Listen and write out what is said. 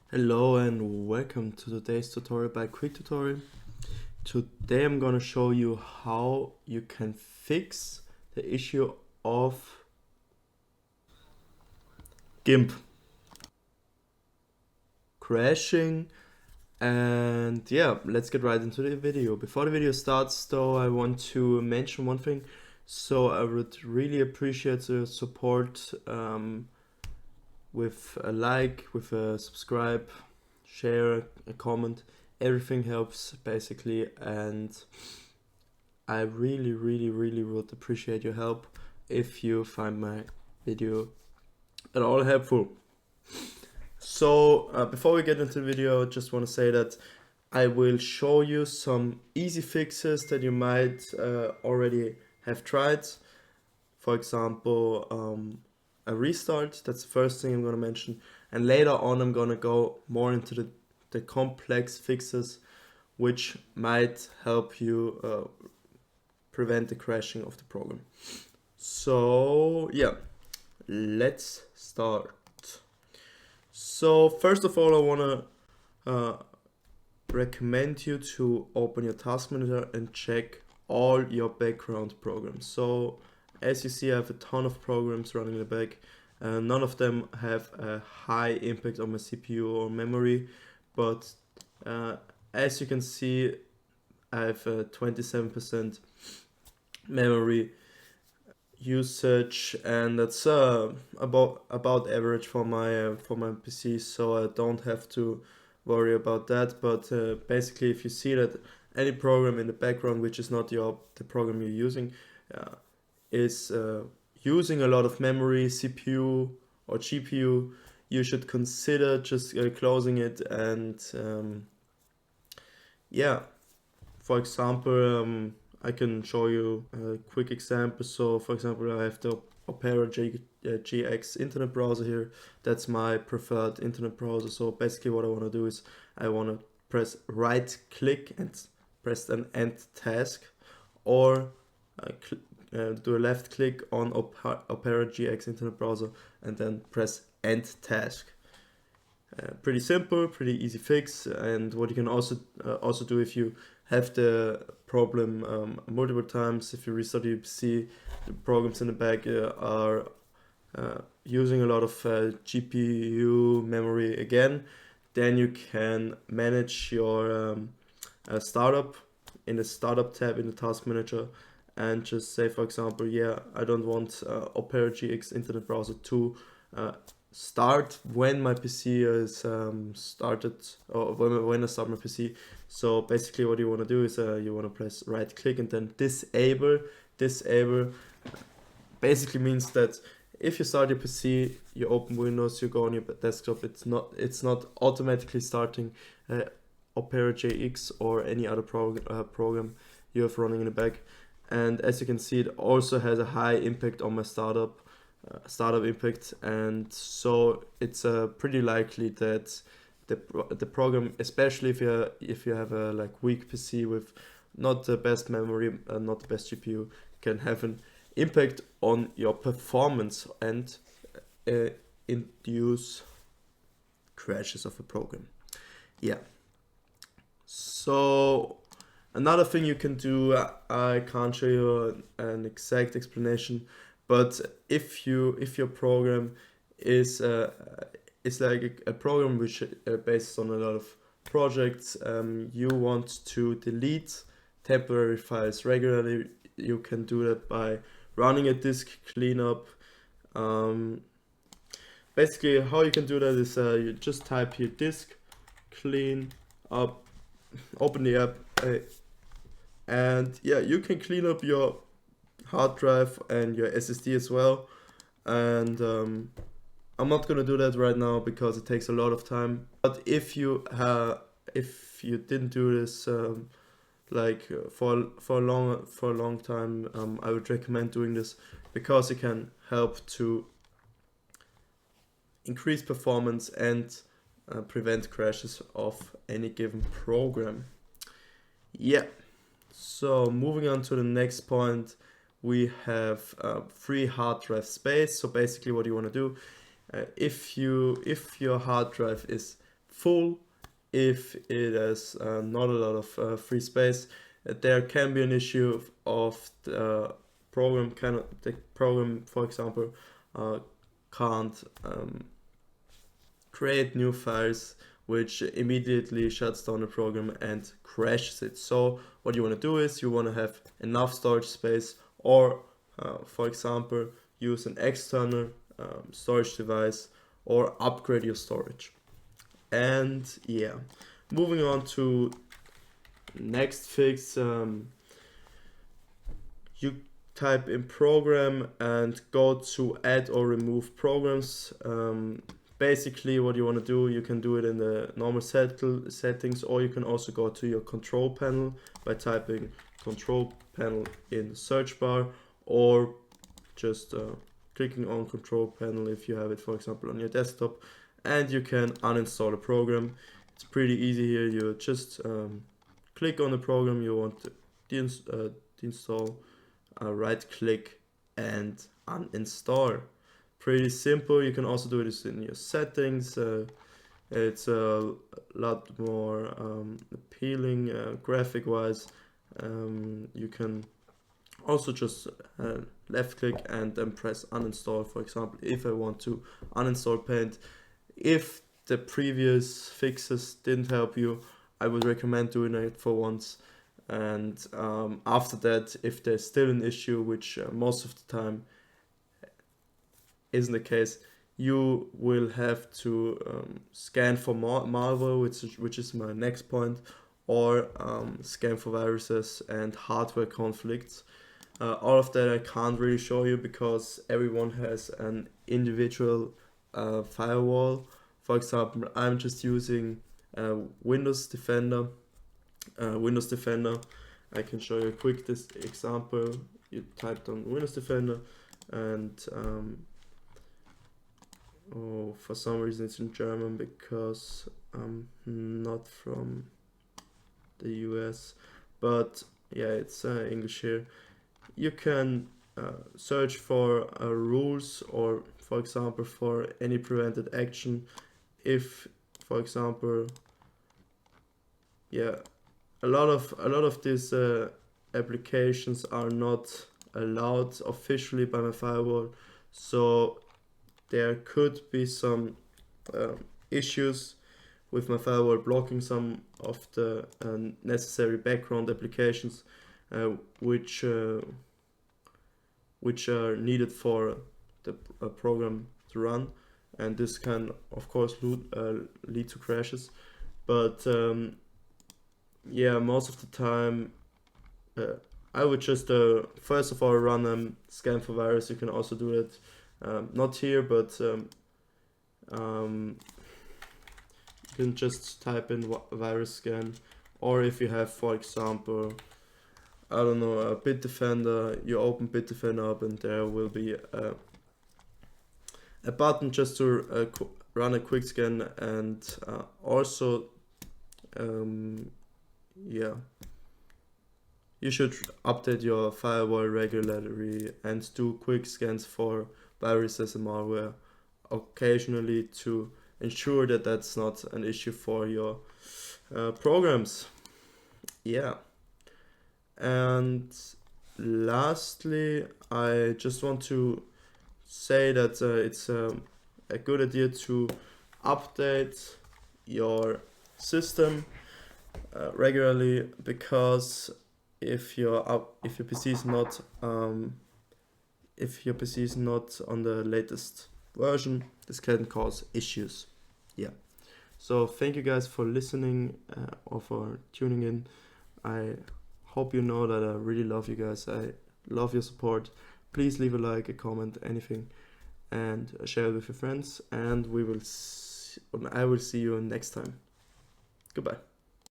Hello and welcome to today's tutorial by Quick Tutorial. Today I'm gonna show you how you can fix the issue of GIMP crashing. And yeah, let's get right into the video. Before the video starts though, I want to mention one thing. So I would really appreciate the support with a like, with a subscribe, share, a comment. Everything helps basically, and I really would appreciate your help if you find my video at all helpful. So before we get into the video, I just want to say that I will show you some easy fixes that you might already have tried. For example, a restart. That's the first thing I'm going to mention, and later on I'm going to go more into the complex fixes which might help you prevent the crashing of the program. So yeah, let's start. So first of all, I want to recommend you to open your task manager and check all your background programs. So as you see, I have a ton of programs running in the back. None of them have a high impact on my CPU or memory, but as you can see, I have a 27% memory usage, and that's about average for my PC, so I don't have to worry about that. But basically, if you see that any program in the background which is not the program you're using is using a lot of memory, CPU or GPU, you should consider just closing it. And yeah, for example, I can show you a quick example. So for example, I have the Opera GX internet browser here. That's my preferred internet browser. So basically what I want to do is I want to press right click and press an end task, or do a left click on Opera GX internet browser and then press end task. Pretty simple, pretty easy fix. And what you can also do if you have the problem multiple times, if you restart your PC, the programs in the back are using a lot of GPU memory again, then you can manage your startup in the startup tab in the task manager, and just say, for example, yeah, I don't want Opera GX internet browser to start when my PC is started, or when I start my PC. So basically what you want to do is you want to press right click and then disable. Basically means that if you start your PC, you open Windows, you go on your desktop, it's not automatically starting Opera GX or any other program you have running in the back. And as you can see, it also has a high impact on my startup impact, and so it's pretty likely that the program, especially if you have a weak PC with not the best memory, not the best GPU, can have an impact on your performance and induce crashes of a program. Yeah. So another thing you can do, I can't show you an exact explanation, but if your program is like a program which based on a lot of projects, you want to delete temporary files regularly, you can do that by running a disk cleanup. Basically, how you can do that is you just type here disk clean up, open the app, and yeah, you can clean up your hard drive and your SSD as well. And I'm not gonna do that right now because it takes a lot of time. But if you didn't do this for a long time, I would recommend doing this because it can help to increase performance and prevent crashes of any given program. Yeah. So moving on to the next point, we have free hard drive space. So basically what you want to do, if your hard drive is full, if it has not a lot of free space. There can be an issue of the program for example can't create new files, which immediately shuts down the program and crashes it. So what you want to do is you want to have enough storage space, or for example use an external storage device, or upgrade your storage. And yeah, moving on to next fix, you type in program and go to add or remove programs. Basically what you want to do, you can do it in the normal settings, or you can also go to your control panel by typing control panel in the search bar, or just clicking on control panel if you have it, for example, on your desktop, and you can uninstall a program. It's pretty easy here. You just click on the program you want to deinstall, right click and uninstall. Pretty simple. You can also do this in your settings. It's a lot more appealing graphic wise. You can also just left click and then press uninstall. For example, if I want to uninstall Paint, if the previous fixes didn't help you, I would recommend doing it for once. And after that, if there's still an issue, which most of the time isn't the case, you will have to scan for malware, which is my next point, or scan for viruses and hardware conflicts. All of that I can't really show you because everyone has an individual firewall. For example, I'm just using Windows Defender. I can show you a quick example. You typed on Windows Defender, and for some reason it's in German because I'm not from the US, but yeah, it's English here. You can search for rules, or for example for any prevented action. If, for example, yeah, a lot of these applications are not allowed officially by my firewall, so there could be some issues with my firewall blocking some of the necessary background applications which are needed for the program to run, and this can of course lead to crashes. But yeah, most of the time I would just first of all run scan for virus. You can also do it not here, but you can just type in virus scan, or if you have, for example, I don't know, a Bitdefender, you open Bitdefender up and there will be a button just to run a quick scan. And also yeah, you should update your firewall regularly and do quick scans for viruses and malware occasionally to ensure that that's not an issue for your programs. Yeah. And lastly, I just want to say that it's a good idea to update your system regularly, because if your PC is not on the latest version, this can cause issues. Yeah. So thank you guys for listening or for tuning in. I hope you know that I really love you guys. I love your support. Please leave a like, a comment, anything, and share it with your friends. And I will see you next time. Goodbye.